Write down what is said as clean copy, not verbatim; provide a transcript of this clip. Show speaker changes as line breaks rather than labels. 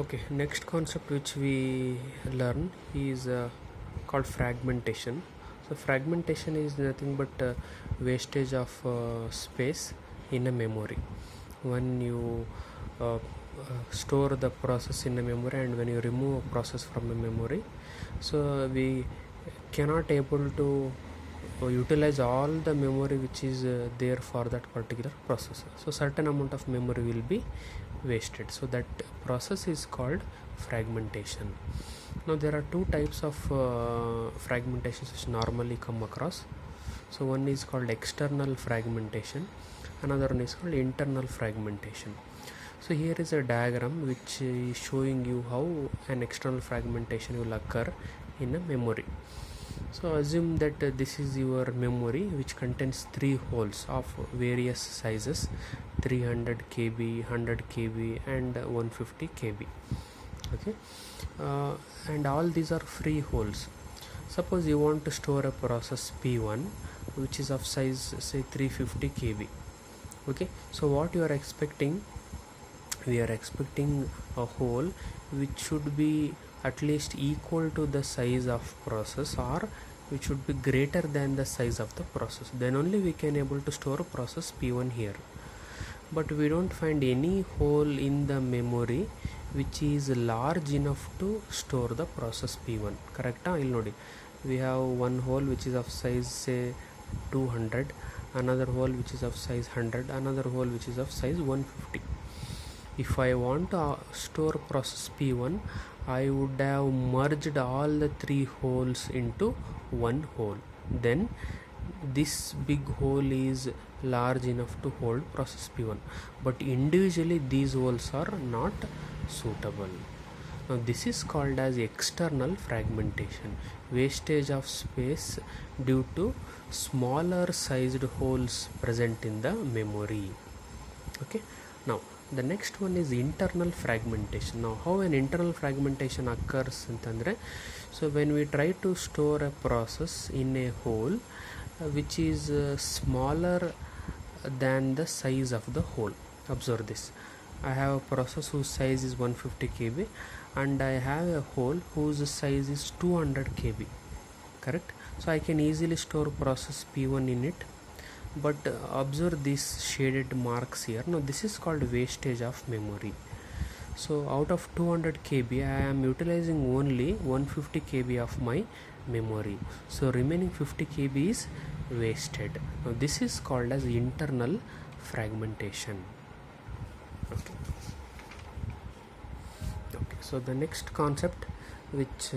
Okay, next concept which we learn is called fragmentation. So fragmentation is nothing but wastage of space in a memory. When you store the process in a memory and when you remove a process from a memory, so we cannot able to utilize all the memory which is there for that particular process. So certain amount of memory will be wasted, so that process is called fragmentation. Now there are two types of fragmentations which normally come across. So one is called external fragmentation, another one is called internal fragmentation. So here is a diagram which is showing you how an external fragmentation will occur in a memory. So assume that this is your memory which contains three holes of various sizes: 300 KB, 100 KB and 150 KB. Okay, and all these are free holes. Suppose you want to store a process P1 which is of size say 350 KB. Okay, so what you are expecting, we are expecting a hole which should be at least equal to the size of process, or which should be greater than the size of the process. Then only we can able to store process P1 here. But we don't find any hole in the memory which is large enough to store the process P1. Correct? We have one hole which is of size say 200, another hole which is of size 100, another hole which is of size 150. If I want to store process P1, I would have merged all the three holes into one hole. Then this big hole is large enough to hold process P1, but individually these holes are not suitable. Now this is called as external fragmentation, wastage of space due to smaller sized holes present in the memory. Okay, now the next one is internal fragmentation. Now how an internal fragmentation occurs antandre, so when we try to store a process in a hole which is smaller than the size of the hole. Observe this, I have a process whose size is 150 KB and I have a hole whose size is 200 KB. Correct? So I can easily store process P1 in it. But observe these shaded marks here. Now this is called wastage of memory. So out of 200 KB I am utilizing only 150 KB of my memory, so remaining 50 KB is wasted. Now this is called as internal fragmentation. Okay, so the next concept which